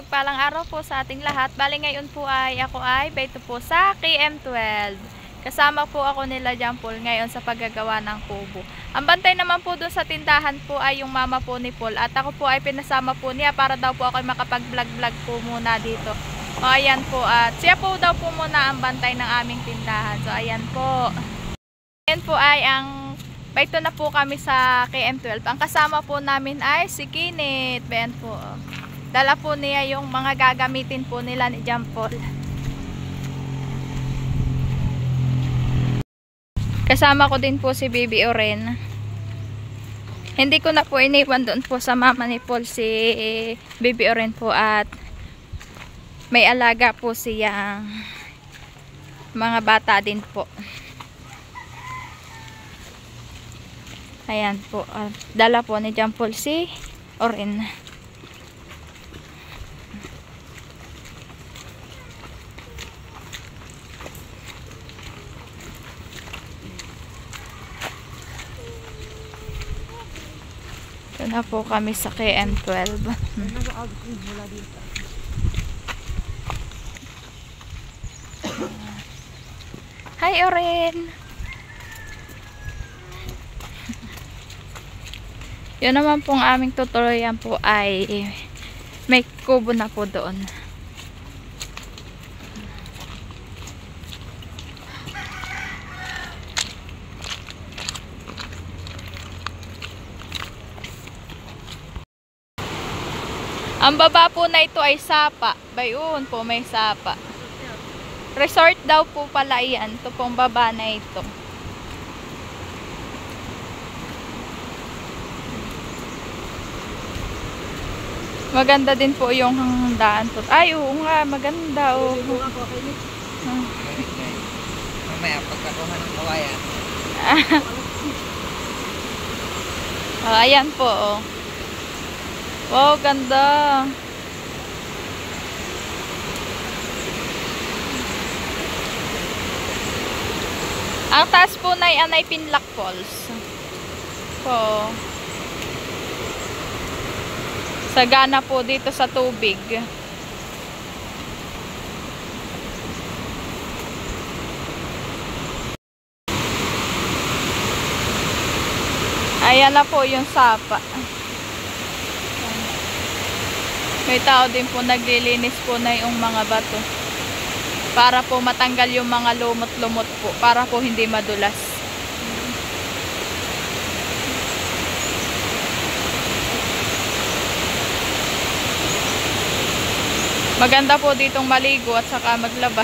mapagpalang araw po sa ating lahat. Bali ngayon po ay ako ay baito po sa KM12. Kasama po ako nila John Paul ngayon sa paggagawa ng kubo. Ang bantay naman po dun sa tindahan po ay yung mama po ni Paul. At ako po ay pinasama po niya para daw po ako ay makapag-vlog-vlog po muna dito. O ayan po, at siya po daw po muna ang bantay ng aming tindahan. So ayan po. Ayan po ay ang baito na po kami sa KM12. Ang kasama po namin ay si Kinit. Ayan po. Dala po niya yung mga gagamitin po nila ni John Paul. Kasama ko din po si Baby Oren. Hindi ko na po iniwan doon po sa mama ni Paul si Baby Oren po, at may alaga po siyang mga bata din po. Ayan po. Dala po ni John Paul si Oren. Ito na po kami sa KM12. Hi Oren! Yun naman pong aming tutuloyan po ay may kubo na po doon. Ang baba po na ito ay sapa. Bayun po, may sapa. Resort daw po pala yan. Ito pong baba na ito. Maganda din po yung daan po. Ay, oo nga, maganda. Oh. Mamaya, pagkakuha ng kawayan. Oh, ayan po. Oh. Wow, ganda. Ang taas po na yan ay Pinlock Falls. Po. Sagana po dito sa tubig. Ayan na po yung sapa. May tao din po naglilinis po na yung mga bato. Para po matanggal yung mga lumot-lumot po. Para po hindi madulas. Maganda po ditong maligo at saka maglaba.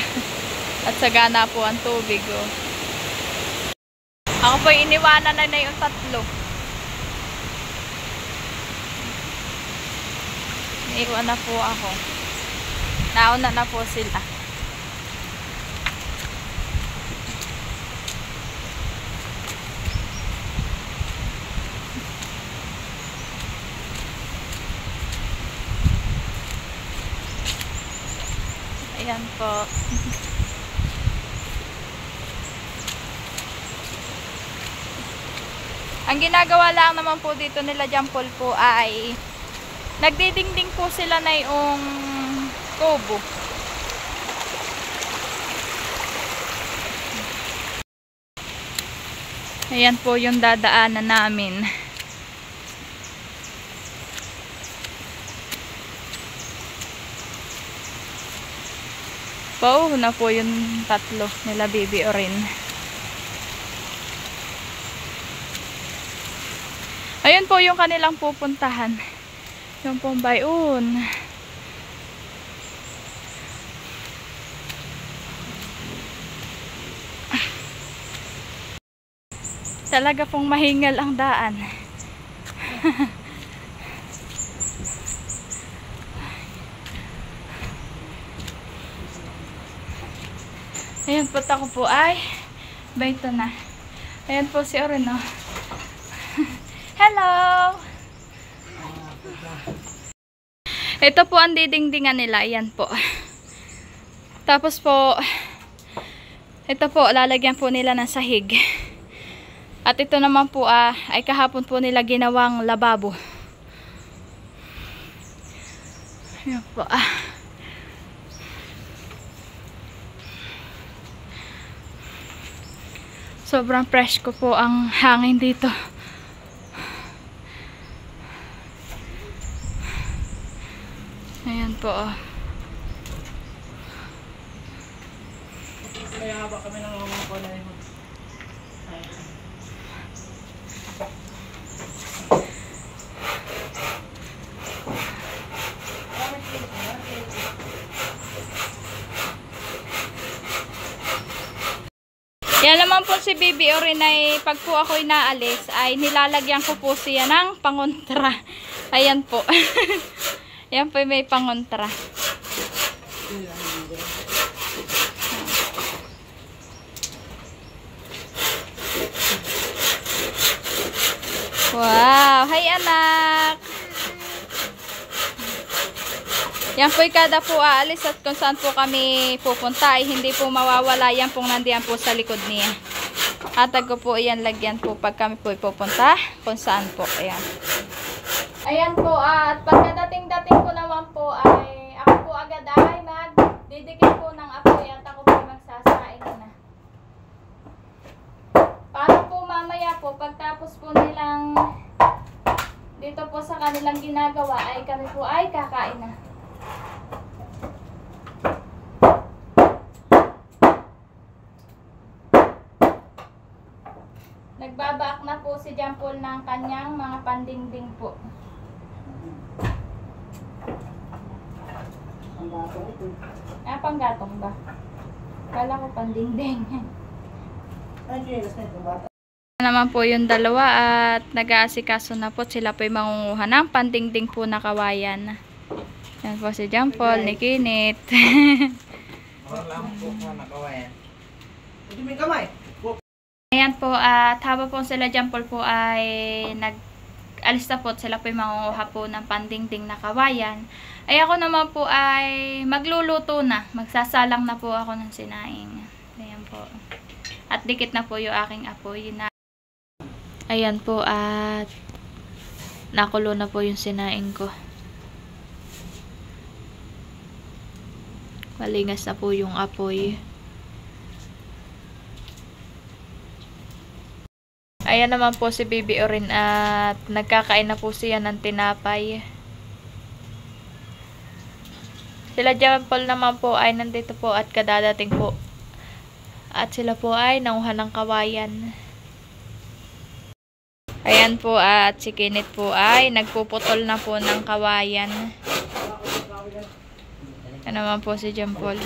At sagana po ang tubig. Oh. Ako po iniwanan na yung tatlo. Iwan na po ako. Nauna na po sila. Ayan po. Ang ginagawa lang naman po dito nila John Paul po ay nagdidingding po sila na yung kubo. Ayan po yung dadaanan namin. Pauho na po yung tatlo nila Baby Oren. Ayun po yung kanilang pupuntahan. Yung pong bayun. Talaga pong mahingal ang daan. Ayan po, ako po ay baito na. Ayan po si Oren, oh. Hello! Ito po ang didingdingan nila. Ayan po. Tapos po, ito po, lalagyan po nila ng sahig. At ito naman po ay kahapon po nila ginawang lababo. Ayan po. Sobrang fresh ko po ang hangin dito. Ayan po. Kaya ba kami nang mga na yun? Yan naman po si Bibi Orin ay pag po ako'y naalis ay nilalagyan ko po siya ng pangontra. Ayan po. Yan po may pangontra. Wow! Hi anak! Yan po kada po aalis at kung saan po kami pupunta ay hindi po mawawala. Yan pong nandiyan po sa likod niya. Hatag ko po yan lagyan po pag kami po pupunta kung saan po. Ayan. Ayan po at pagkadating-dating ko naman po ay ako po agad ay magdidikit po ng apoy at ako po magsasaing na. Para po mamaya po pagtapos po nilang dito po sa kanilang ginagawa ay kami po ay kakain na. Nagbabaak na po si John Paul ng kanyang mga pandingding po. Panggatong ba? Kala ko pandingding. Naman po yung dalawa at nag-aasikaso na po. Sila po yung mangunguha ng pandingding po na kawayan. Yan po si John Paul, ni Kinit. Wala po na kawayan. Hindi may kamay. Ayan po, at habang po sila John Paul po ay nag-alis na po, sila po yung mangunguha po ng pandingding na kawayan. Ay ako naman po ay magluluto na. Magsasalang na po ako ng sinaing. Ayan po. At dikit na po yung aking apoy. Ayan po, at nakulo na po yung sinaing ko. Malingas na po yung apoy. Ayan naman po si Bibi Orin at nagkakain na po siya ng tinapay. Sila John Paul naman po ay nandito po at kadadating po. At sila po ay nanguha ng kawayan. Ayan po at si Kinit po ay nagpuputol na po ng kawayan. Ayan naman po si John Paul.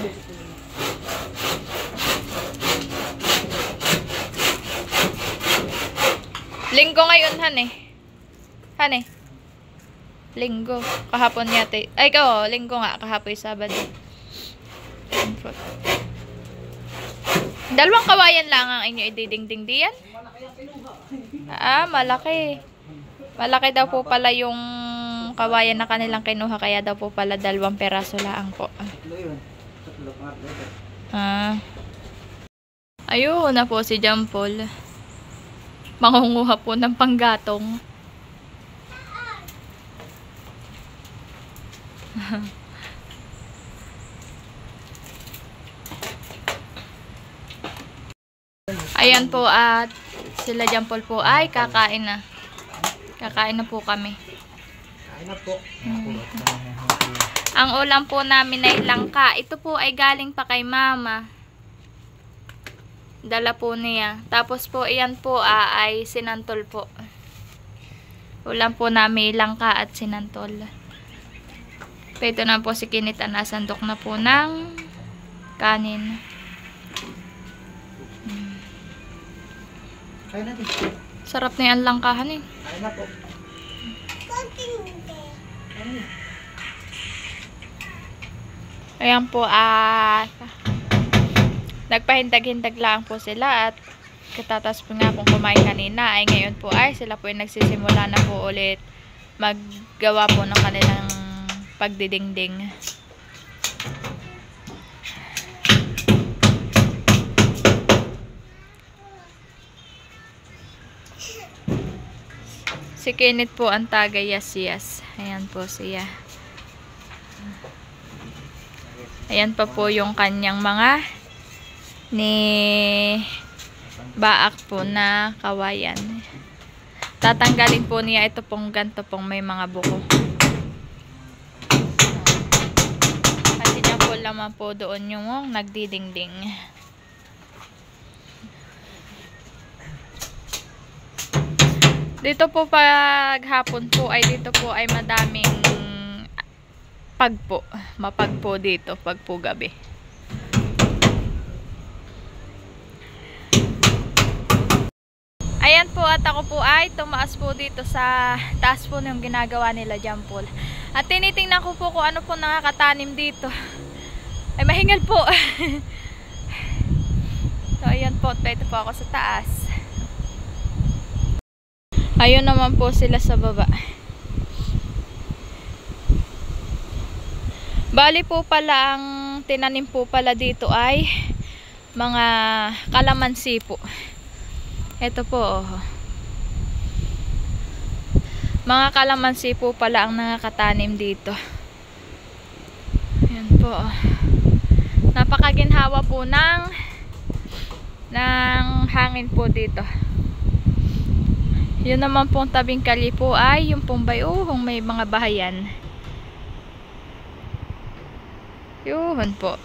Linggo ngayon, hane. Hane. Linggo. Kahapon yata. Ay, linggo nga. Kahapon Sabado. Dalawang kawayan lang ang inyo ididingding diyan. Malaki. Malaki daw po pala yung kawayan na kanilang kinuha. Kaya daw po pala 2 peraso lang po. Ayun na po si John Paul. Mangunguha po ng panggatong. Ayan po at sila John Paul po ay kakain na. Kakain na po kami. Kain na po. Ang ulam po namin ay langka. Ito po ay galing pa kay mama. Dala po niya. Tapos po, iyan po ay sinantol po. Ulam po namin langka at sinantol. Ito na po si Kinit na sandok na po ng kanin. Kain natin. Sarap na yung langkahan eh. Kain na po. Ayan po nagpahindag-hindag lang po sila at katatas po nga pong kumain kanina ay ngayon po ay sila po ay nagsisimula na po ulit maggawa po ng kanilang pagdidingding. Si Kinit po ang taga Yas-Yas. Ayan po siya. Ayan pa po yung kanyang mga ni baak po na kawayan. Tatanggalin po niya ito pong ganto pong may mga buko. Kasi niya po laman po doon yung nagdidingding. Dito po pag hapon po ay dito po ay madaming pagpo. Mapagpo dito pag po gabi. Ayan po, at ako po ay tumaas po dito sa taas po ng ginagawa nila dyan po. At tinitingnan ko po kung ano po nakakatanim dito. Ay mahingal po. So ayan po, dito po ako sa taas. Ayun naman po sila sa baba. Bali po pala ang tinanim po pala dito ay mga kalamansi po. Ito po, oh. Mga kalamansi po pala ang nakakatanim dito. Ayan po, oh. Napakaginhawa po ng hangin po dito. Yun naman pong tabing kali po ay yung pong bayuhong may mga bahayan. Yun po.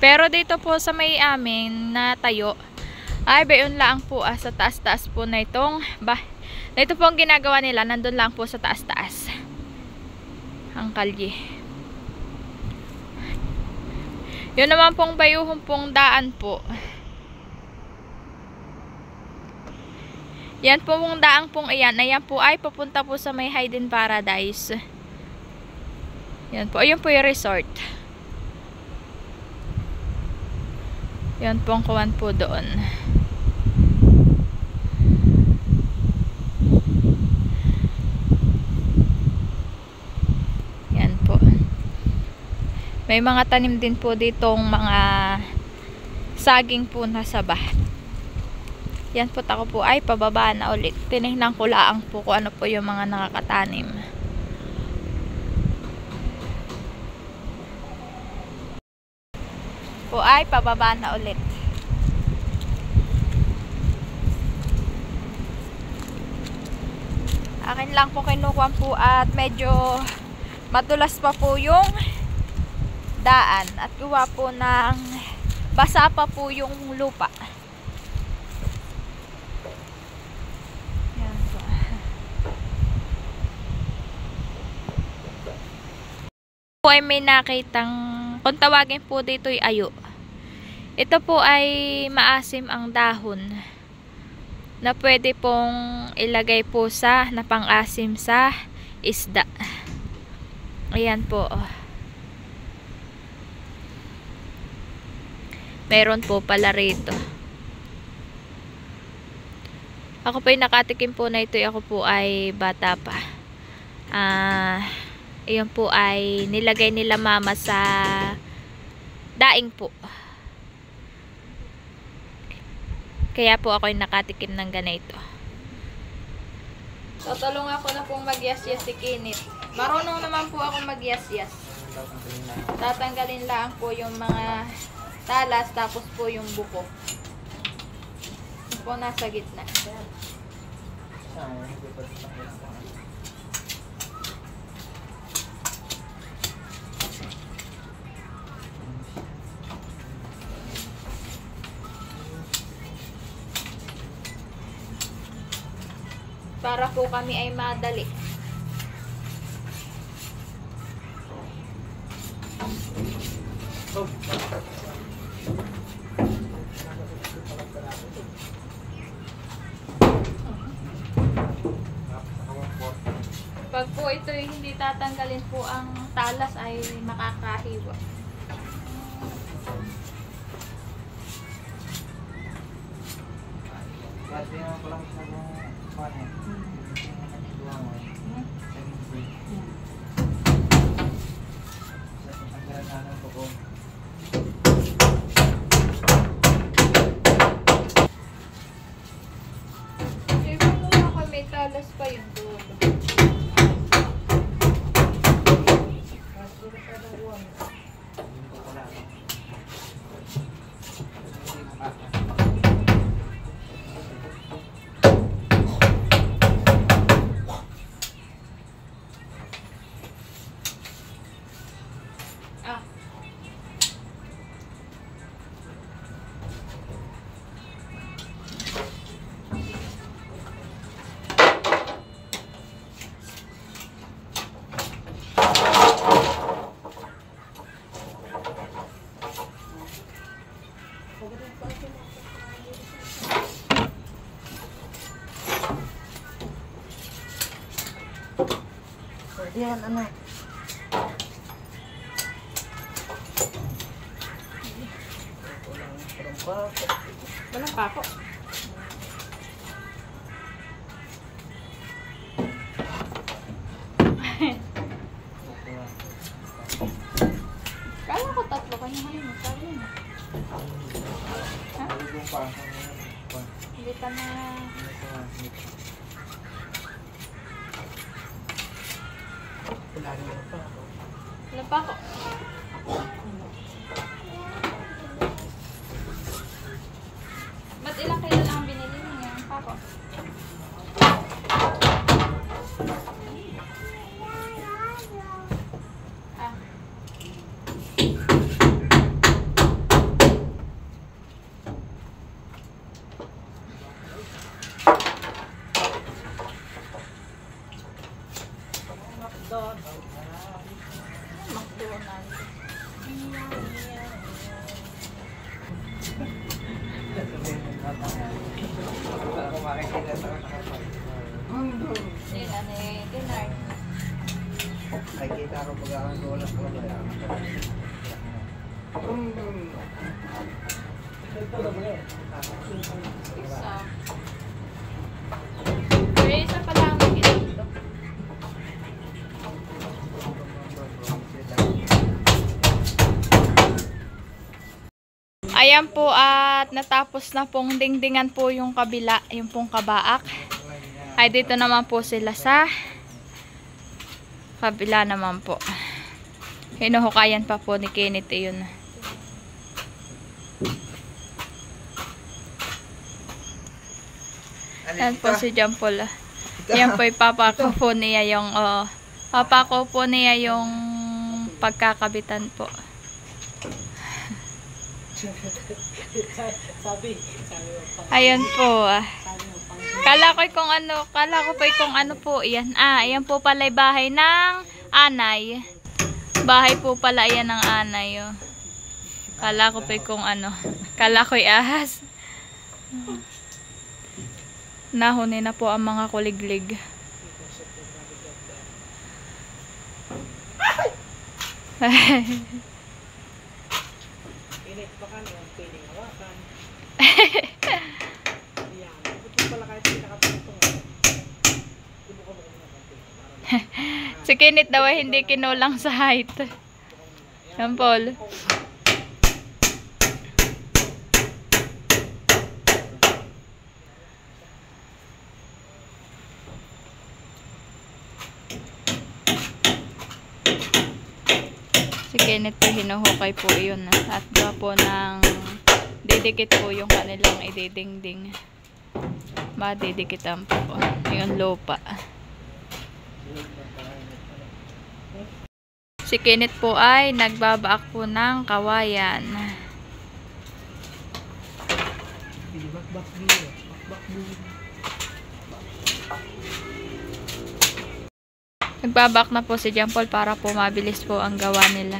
Pero dito po sa may amin na tayo, ay bayon lang po sa taas-taas po na itong na ito po ang ginagawa nila, nandun lang po sa taas-taas ang kalye. Yun naman pong bayuhong pong daan po, yan po pong daang pong iyan, ayan po ay papunta po sa may Hayden Paradise. Yan po, ayun po yung resort. Yan po ang kuwan po doon. Yan po. May mga tanim din po ditong mga saging po na saba. Yan po, ako po ay pababa na ulit. Tinignan ko lang po kung ano po yung mga nakakatanim. Po ay pababa na ulit. Akin lang po kinukuha po at medyo matulas pa po yung daan at gawa po ng basa pa po yung lupa. Yan po. Po ay may nakitang, kung tawagin po dito ay ayo. Ito po ay maasim ang dahon na pwede pong ilagay po sa napang-asim sa isda. Ayan po. Meron po pala rito. Ako po ay nakatikim po na ito. Ako po ay bata pa. Ayan po ay nilagay nila mama sa daing po. Kaya po ako ay nakatikim ng ganito. Tatulong ako na pong mag-yas-yas si Kinit. Marunong naman po ako mag-yas-yas. Tatanggalin lang po yung mga talas, tapos po yung buko. Ito po nasa gitna. Para po kami ay madali. Pag po ito hindi tatanggalin po ang talas ay makakahiwa. Kasi yung kulang sa mga panin. May talas pa yung dulo. Yan, ano? Walang pako. Kala ko tatlo kanya ngayon. Sabi yun. Ha? Hindi ka na... Walang pako. Ba't ilang kilo lang ang binili niya? Ang pako. Ah. Ako makikita sa Sila ni Dinard. nakikita ko pag ang dolas ko ba yan. Isa. Pero isa pa lang ang dito. Ayan po at natapos na pong dingdingan po yung kabila, yung pong kabaak. Ay dito naman po sila sa kabila naman po. Hinuhukayan pa po ni Kenneth yun. Ayan po si John Paul. Yan po ipapako po niya yung papako po niya yung pagkakabitan po. Ayan po. Kala ko kung ano po yan. Ayan po pala bahay ng anay. Bahay po pala yan ng anay. Oh. Kala ko kung ano. Kala ko ahas. Nahuni na po ang mga kuliglig. Si Kenneth daw ay hindi kinulang sa height. Yan, Paul. Si Kenneth po hinuhukay po yun. At ba po ng didikit po yung kanilang ididingding. Madidikitan po. Yung lupa. Si Kenneth po ay nagbabaak po ng kawayan. Nagbabaak na po si John Paul para po mabilis po ang gawa nila.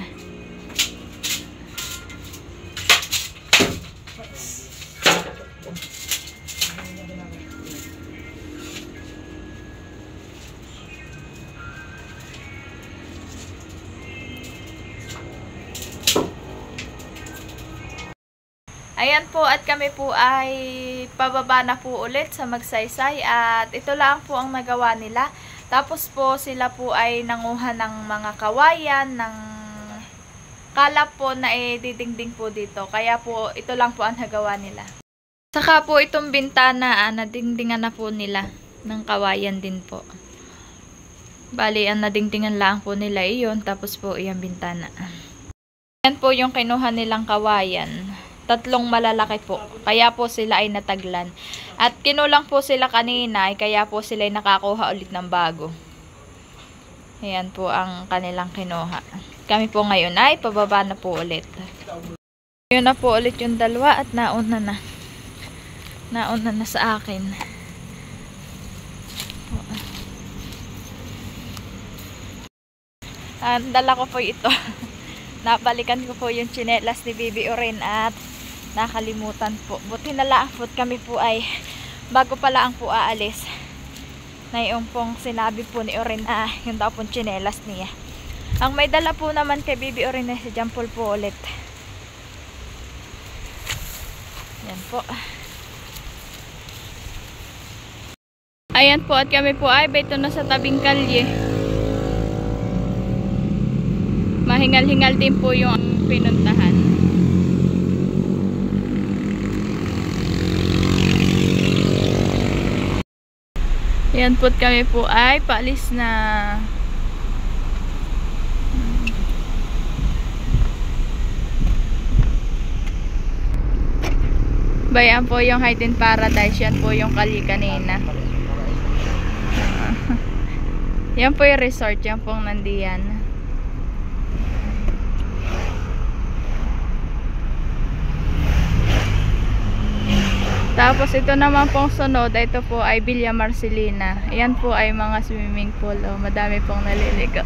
Ayan po at kami po ay pababa na po ulit sa Magsaysay at ito lang po ang nagawa nila. Tapos po sila po ay nanguha ng mga kawayan, ng kalap po na didingding po dito. Kaya po ito lang po ang nagawa nila. Saka po itong bintana, nadingdingan na po nila ng kawayan din po. Bali, ang nadingdingan lang po nila iyon. Tapos po iyang bintana. Ayan po yung kinuha nilang kawayan. 3 malalaki po. Kaya po sila ay nataglan. At kinulang po sila kanina, kaya po sila ay nakakuha ulit ng bago. Ayan po ang kanilang kinuha. Kami po ngayon ay pababa na po ulit. Ngayon na po ulit yung dalawa at nauna na. Nauna na sa akin. Dala ko po ito. Napalikan ko po yung tsinelas ni Bibi Oren at Nakalimutan po. Buti na lang po kami po ay bago pala ang po aalis. Na yung pong sinabi po ni Orin na yung daw pong tsinelas niya. Ang may dala po naman kay Bibi Orin na si Jampol po ulit. Yan po. Ayan po at kami po ay beto na sa tabing kalye. Mahingal-hingal din po yung pinuntahan. Ayan po kami po ay paalis na. Bayan po yung Hidden Paradise. Yan po yung kali kanina. Yan po yung resort. Yan pong nandiyan. Tapos ito naman pong sunod. Ito po ay Villa Marcelina. Yan po ay mga swimming pool. Oh, madami pong naliligo.